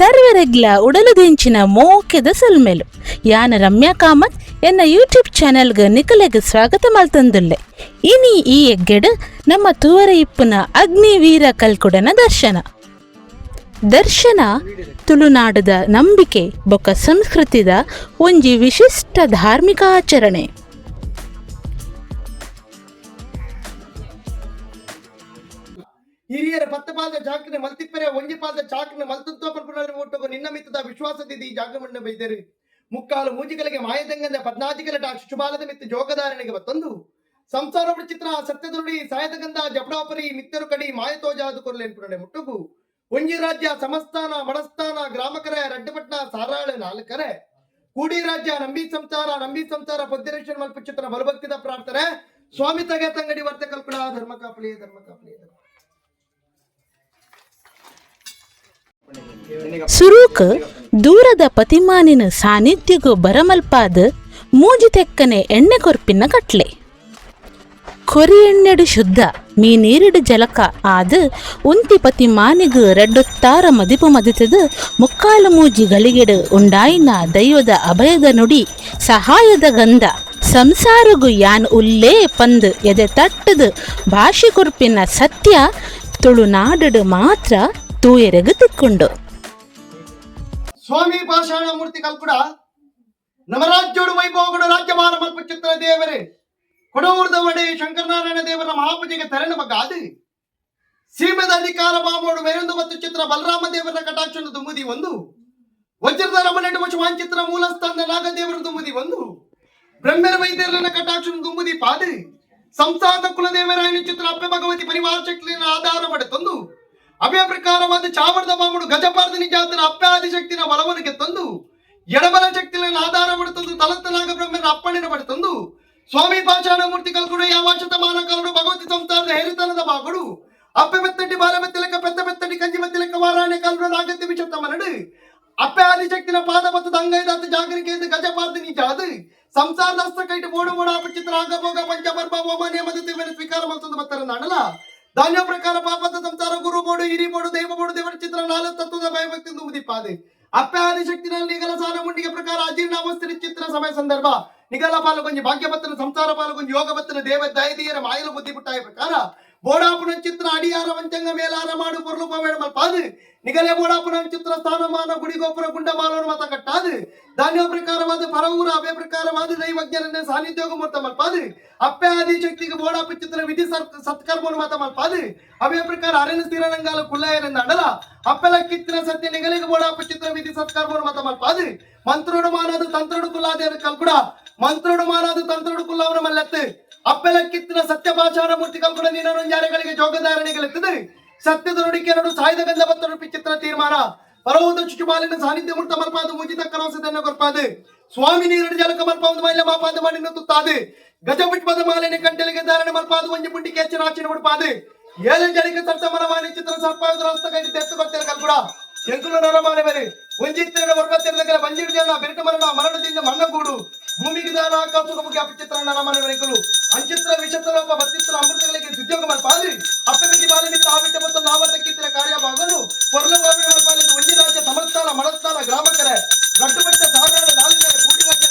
ಸರ್ವರೆಗ್ಲ ಉಡಲು ದಿಂಚಿನ ಮೋಕೆದ ಸಲ್ಮೆಲು ಯಾನ ರಮ್ಯಾ ಕಾಮತ್ ಎನ್ನ ಯೂಟ್ಯೂಬ್ ಚಾನೆಲ್ಗೆ ನಿಖಲೆಗೆ ಸ್ವಾಗತ ಮಲ್ತಂದುಲ್ಲೆ. ಇನಿ ಈ ಎಗ್ಗೆಡು ನಮ್ಮ ತೂವರ ಇಪ್ಪುನ ಅಗ್ನಿವೀರ ಕಲ್ಕುಡನ ದರ್ಶನ ತುಳುನಾಡದ ನಂಬಿಕೆ ಬೊಕ್ಕ ಸಂಸ್ಕೃತಿದ ಒಂಜಿ ವಿಶಿಷ್ಟ ಧಾರ್ಮಿಕ ಆಚರಣೆ. ಹಿರಿಯರ ಪತ್ತಪಾದ ಜಾಕನೆ ಮಲ್ತಿಪ್ಪರೆ ಒಂಜಿ ಪಾದ ಚಾಕನೆ ಮಲ್ತುತ್ತೋಪರ್ಪುನರು ಒಟ್ಟುಗು ನಿನ್ನ ಮಿತ್ತದ ವಿಶ್ವಾಸದಿದ್ದು ಈ ಜಾಗಮಣ್ಣ ಬೈದರು ಮುಕ್ಕಾಲು ಮೂಜಿಗಳಿಗೆ ಮಾಯದಂಗದ 14 ಶುಭಾಲದ ಮಿತ್ತು ಜೋಗಧಾರಣೆಗೆ ಮತ್ತೊಂದು ಸಂಸಾರ ಚಿತ್ರ ಸತ್ಯದುರುಡಿ ಸಾಯದಗಂಧ ಜಪಡಾಪರಿ ಮಿತ್ತರು ಕಡಿ ಮಾಯತೋಜಾದು ಕೊರ್ಲೆನ್ಪುರಡೆ ಮುಟ್ಟುಗು ಒಂಜಿ ರಾಜ್ಯ ಸಮಸ್ಥಾನ ಮಡಸ್ಥಾನ ಗ್ರಾಮಕರೆ ರಡ್ಡಪಟ್ನ ಸಾರಾಳ ನಾಲ್ಕರೆ ಕೂಡಿ ರಾಜ್ಯ ನಂಬಿ ಸಂಸಾರ ಪದ್ಯರೇಶ್ವರ ಮಲ್ಪ ಚಿತ್ರ ಬಲಭಕ್ತಿದ ಪ್ರಾರ್ಥನೆ ಸ್ವಾಮಿ ತಗೆ ತಂಗಡಿ ವರ್ತ ಕಲ್ಪನಾ ಧರ್ಮ ಕಾಪಲಿ ಸುರೂಕ್ ದೂರದ ಪತಿಮಾನಿನ ಸಾನ್ನಿಧ್ಯಗೂ ಬರಮಲ್ಪಾದ ಮೂಜಿ ತೆಕ್ಕನೆ ಎಣ್ಣೆ ಕೊರ್ಪಿನ ಕಟ್ಲೆ ಕೊರಿ ಎಣ್ಣೆಡು ಶುದ್ಧ ಮೀನೀರಿಡು ಜಲಕ ಆದ ಉಂತಿ ಪತಿಮಾನಿಗೂ ರೆಡ್ಡೊತ್ತಾರ ಮದಿಪು ಮದಿತದ ಮುಕ್ಕಾಲು ಮೂಜಿ ಗಳಿಗೆಡು ಉಂಡಾಯಿನ ದೈವದ ಅಭಯದ ನುಡಿ ಸಹಾಯದ ಗಂಧ ಸಂಸಾರಗು ಯಾನ್ ಉಲ್ಲೇ ಪಂದ್ ಎದೆ ತಟ್ಟದ ಭಾಷೆ ಕೊರ್ಪಿನ ಸತ್ಯ ತುಳುನಾಡು ಮಾತ್ರ ತೂಯರೆಗೆ ತಿಕ್ಕೊಂಡು ಸ್ವಾಮಿ ಪಾಷಾಣ ಮೂರ್ತಿ ಕಲ್ಕುಡ ನವರಾಜ್ಯೋಡು ವೈಭವಗಳು ರಾಜ್ಯಮಾನ ಮಲ್ಪ ಚಿತ್ರ ದೇವರೇ ಕೊಡವೂರ್ದ ಒಡೆ ಶಂಕರನಾರಾಯಣ ದೇವರ ಮಹಾಪೂಜೆಗೆ ತೆರಣ ಬಗ್ಗಾದು ಸೀಮೆದ ಅಧಿಕಾರ ಬಾಮೋಡು ಮೆರೆಂದು ಮತ್ತು ಚಿತ್ರ ಬಲರಾಮ ದೇವರ ಕಟಾಕ್ಷಣ ದುಮ್ಮುದಿ ಒಂದು ವಜ್ರದ ರಮಣೆಡು ವಾಂಚಿತ್ರ ಮೂಲಸ್ಥಾನ ನಾಗದೇವರ ದುಮ್ಮುದಿ ಒಂದು ಬ್ರಹ್ಮರ ವೈದ್ಯರನ್ನ ಕಟಾಕ್ಷಣ ದುಮ್ಮುದಿ ಪಾದು ಸಂಸ್ಥಾನ ಕುಲದೇವರಾಯನ ಚಿತ್ರ ಅಪ್ಪೆ ಭಗವತಿ ಪರಿವಾರ ಶಕ್ತಿಯನ್ನು ಆಧಾರ ಪಡೆತಂದು ಅಭಯ ಪ್ರಕಾರವಾದ ಚಾವರದ ಬಾಮುಡು ಗಜಪಾರ್ದ ನಿಜಾತನ ಅಪ್ಪೆ ಆದಿಶಕ್ತಿನ ಬಲವನಿಗೆ ತಂದು ಎಡಬಲ ಶಕ್ತಿಯನ್ನು ಆಧಾರ ಪಡೆತಂದು ತಲತ್ತನಾಗ ಬ್ರಹ್ಮನ ಅಪ್ಪಣೆನ ಪಡೆತಂದು ಸ್ವಾಮಿ ಪಾಷಾಣ ಮೂರ್ತಿ ಕಲ್ಕುಡು ಯಾವ ಶತಮಾನ ಕಾಲಡು ಭಗವತಿ ಸಂಸ್ಥಾನದ ಹೇರಿತನದ ಬಾಗುಡು ಅಪ್ಪೆ ಬೆತ್ತಡಿ ಬಾಲ ಬೆತ್ತಲೆಕ್ಕ ಬೆತ್ತಡಿ ಕಂಜಿ ಬೆತ್ತಲೆಕ್ಕ ವಾರಾಣೆ ಕಾಲುಡ ಅಗತ್ಯ ವಿಷತ್ತ ಮನಡು ಅಪ್ಪೆ ಆದಿಶಕ್ತಿನ ಪಾದ ಬತ್ತದ ಅಂಗೈದಾತ ಜಾಗರಿಕೆ ಗಜಪಾರ್ದ ನಿಜಾದು ಸಂಸಾರದ ಹಸ್ತ ಕೈಟು ಬೋಡು ಅಪಚಿತ್ರ ಆಗಭೋಗ ಪಂಚಬರ್ಭ ಹೋಮನೆ ಮದತಿ ಸ್ವೀಕಾರ ಮಾಡ್ತಂದು ಬರ್ತಾರ ನಾಡಲ್ಲ ಧಾನ್ಯ ಪ್ರಕಾರ ಪಾಪದ ಸಂಸಾರ ಗುರು ಬೋಡು ಹಿರಿ ಬೋಡು ದೈವ ಬೋಡು ದೇವರ ಚಿತ್ರ 4 ತತ್ವದ ಭಯಭಕ್ತಿ ಮುದಿಪಾದೆ ಅಪ್ಪೆ ಆದಿಶಕ್ತಿನಲ್ಲಿ ನಿಗಲ ಸಾರ ಮುಂಡಿಗೆ ಪ್ರಕಾರ ಅಜೀರ್ಣಾವಸ್ಥೆ ಚಿತ್ರ ಸಮಯ ಸಂದರ್ಭ ನಿಗಲ ಪಾಲುಗೊಂಜಿ ಭಾಗ್ಯಭತ್ತನ ಸಂಸಾರ ಪಾಲುಗೊಂಜಿ ಯೋಗಭತ್ತನ ದೇವ ದಯದೀಯರ ಮಾಯಲು ಬುದ್ಧಿ ಪುಟ್ಟಾಯ ಪ್ರಕಾರ ಬೋಡಾಪುನ ಚಿತ್ರ ಅಡಿಯಾರ ವಂಚಂಗ ಮೇಲಾರ ಮಾಡು ಪೊರ್ಲುಪ ಮಲ್ಪಾದು ನಿಗಲೆ ಬೋಡಾಪುನ ಚಿತ್ರ ಸ್ಥಾನಮಾನ ಗುಡಿಗೋಪುರ ಗುಂಡಮಾಲವನ್ನು ಮತ ಕಟ್ಟಾದು ಧಾನ್ಯ ಪ್ರಕಾರವಾದ ಪರವೂರ ಅಭಯ ಪ್ರಕಾರವಾದ ದೈವಜ್ಞನ ಸಾನ್ನಿಧ್ಯೋಗ ಮೂರ್ತ ಮಲ್ಪಾದು ಅಪ್ಪೆ ಆದಿ ಶಕ್ತಿಗೆ ಬೋಡಾಪು ಚಿತ್ರ ವಿಧಿ ಸತ್ಕರ್ಮವನ್ನು ಮತ ಮಲ್ಪಾದು ಅಭಯ ಪ್ರಕಾರ ಅರಣ್ಯ ಸ್ಥಿರನಂಗಾಲ ಕುಳ್ಳಾಯರಿಂದ ಅಡಲ ಅಪ್ಪೆಲ ಕಿತ್ತಿನ ಸತ್ಯ ನಿಗಲಿಗೆ ಬೋಡಾಪು ಚಿತ್ರ ವಿಧಿ ಸತ್ಕರ್ಮವನ್ನು ಮತ ಮಲ್ಪಾದು ಮಂತ್ರೋಡು ಮಾನದು ತಂತ್ರೋಡು ಕುಲ್ಲಾದೇವ ಕಲ್ಕುಡ ಮಂತ್ರೋಡು ಮಾನದು ತಂತ್ರೋಡು ಕುಲ್ಲವನ ಮಲ್ಲೆತ್ತು ಅಪ್ಪೆಲ ಕಿತ್ತಿನ ಸತ್ಯ ಪಾಷಾಣ ಮೂರ್ತಿ ಕಲ್ಕುಡ ನೀನನ್ನು ಜಾರೆಗಳಿಗೆ ಜೋಗಧಾರಣೆಗಳೆತ್ತದೆ ಸತ್ಯದ ನುಡಿಕೆ ನಡು ಸಾಯ್ದ ಗಂಧ ಬತ್ತ ಚಿತ್ರ ತೀರ್ಮಾನ ಪರವೂದ ಚುಚುಮಾಲಿನ ಸಾನ್ನಿಧ್ಯ ಮೂರ್ತ ಮಲ್ಪಾದು ಮುಜಿತ ಕನಸದನ್ನು ಕೊರ್ಪಾದು ಸ್ವಾಮಿ ನೀರಡು ಜಲಕ ಮಲ್ಪಾದು ಮೈಲ ಮಾಪಾದ ಮಾಡಿನ ತುತ್ತಾದು ಗಜ ಪುಷ್ಪದ ಮಾಲಿನ ಕಂಟೆಲಿಗೆ ಧಾರಣೆ ಮಲ್ಪಾದು ಒಂಜಿ ಪುಂಡಿ ಕೆಚ್ಚನ ಆಚಿನ ಉಡುಪಾದು 7 ಜನಿಕ ಸರ್ತ ಮನವಾಣಿ ಚಿತ್ರ ಸರ್ಪಾದ ಹಸ್ತ ಕೈ ತೆತ್ತು ಕೊಡ್ತೇನೆ ಕಲ್ಕುಡ ಎಂಕುಲ ನರಮಾನೆ ಬೇರೆ ಒಂಜಿತ್ತಿನ ವರ್ಗತ್ತಿರ ಬಂಜಿಡು ಜನ ಬೆರಟು ಮರಣದಿಂದ ಮಣ್ಣಗೂಡು ಭೂಮಿಗೆ ದಾನ ಆಕಾಶದ ಮುಖ್ಯ ಅಪಚಿತ್ರ ನರಮಾನೆ ಬೆರೆಕಲು ಅಂಚಿತ್ರ ವಿಷತಲೋಪ ಬತ್ತಿತ್ರ ಅಮೃತಗಳಿಗೆ ಉದ್ಯೋಗ ಮಲ್ಪಾದು ಅಪ್ಪಮಿತಿ ಬಾಲಮಿತ್ತ ಆವಿಟ ಮತ್ತು ನಾವತಕ್ಕಿತ್ತಿನ ಕಾರ್ಯಭಾಗನು ಪೊರ್ಲ ಬಾವಿನ ಮಲ್ಪಾಲಿಂದ ಒಂಜಿ ರಾಜ್ಯ ಸಮಸ್ಥಾನ ಮಡಸ್ಥಾನ ಗ್ರಾಮಕರೆ ಗಟ್ಟುಪಟ್ಟ ಸಾಧಾರಣ ನಾಲ್ಕರೆ ಕೂಡಿ ರಾಜ್ಯ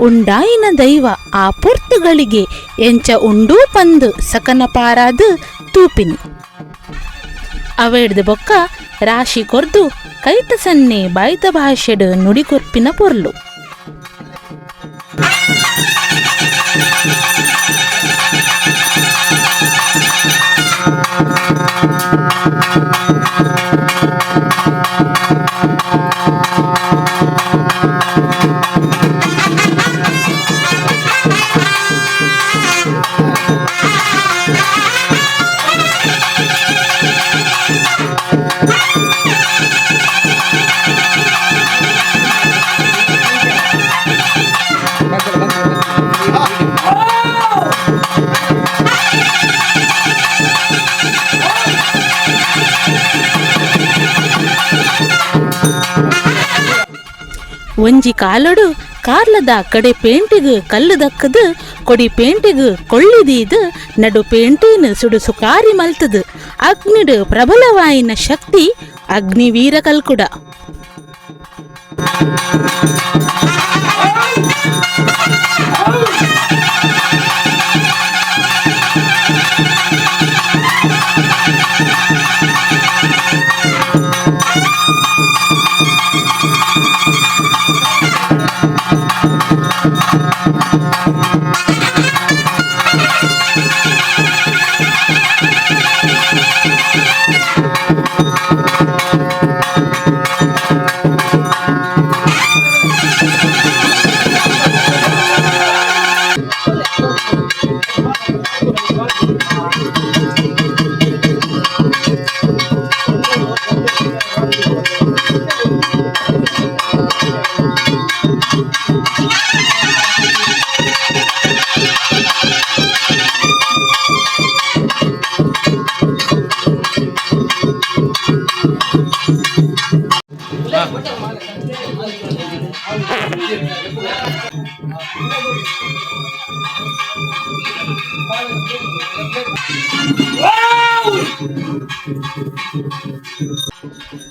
ಉಂಡಾಯಿನ ದೈವ ಆ ಪುರ್ತುಗಳಿಗೆ ಎಂಚ ಉಂಡೂ ಪಂದು ಸಕನ ಪಾರಾದು ತೂಪಿನಿ ಅವೇಡ್ದು ಬೊಕ್ಕ ರಾಶಿ ಕೊರ್ದು ಕೈತ ಸನ್ನೆ ಬಾಯ್ತ ಭಾಷೆಡು ನುಡಿಕೊರ್ಪಿನ ಪೊರ್ಲು. ಒಂಜಿ ಕಾಲೊಡು ಕಾರ್ಲದ ಕಡೆ ಪೇಂಟಿಗ್ ಕಲ್ಲು ದಕ್ಕದು ಕೊಡಿ ಪೇಂಟಿಗ್ ಕೊಳ್ಳಿದೀದು ನಡು ಪೇಂಟಿನ ಸುಡು ಸುಕಾರಿ ಮಲ್ತದು ಅಗ್ನಿಡು ಪ್ರಬಲವಾಯಿನ ಶಕ್ತಿ ಅಗ್ನಿವೀರ ಕಲ್ಕುಡ.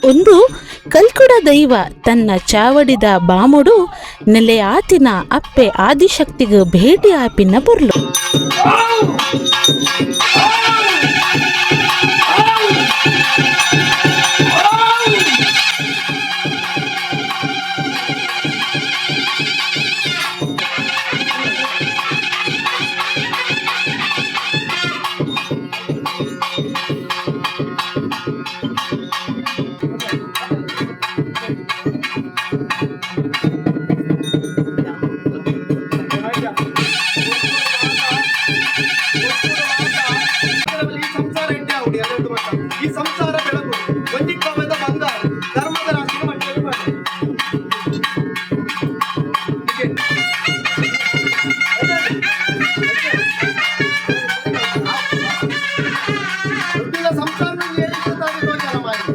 ಒಂದು ಕಲ್ಕುಡ ದೈವ ತನ್ನ ಚಾವಡಿದ ಬಾಮುಡು ನೆಲೆ ಆತಿನ ಅಪ್ಪೆ ಆದಿಶಕ್ತಿಗೆ ಭೇಟಿ ಆಪಿನ ಬೊರ್ಲು. ಈ ಸಂಸಾರ ಬೆಳಕು ಒಂದಿ ಕವದ ಬಂಗಾರ ಧರ್ಮದ ರಾಶಿಗೆ ಮಟ್ಟದಲ್ಲಿ ಮಾಡಿ ಸಂಸಾರ ಮಾಡಿ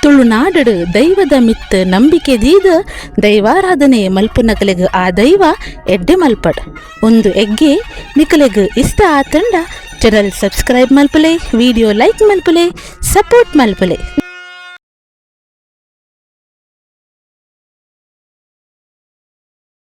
ತುಳುನಾಡು ದೈವದ ಮಿತ್ತ ನಂಬಿಕೆ ದೀದ ದೈವಾರಾಧನೆ ಮಲ್ಪುನಕಲೆಗ್ ಆ ದೈವ ಎಡ್ಡೆ ಮಲ್ಪಡ್ ಒಂದು ಎಗ್ಗೆ ನಿಕಲೆಗ್ ಇಷ್ಟ ಆತಂಡ ಚಾನಲ್ ಸಬ್ಸ್ಕ್ರೈಬ್ ಮಲ್ಪಲೆ ವಿಡಿಯೋ ಲೈಕ್ ಮಲ್ಪಲೆ ಸಪೋರ್ಟ್ ಮಲ್ಪಲೆ.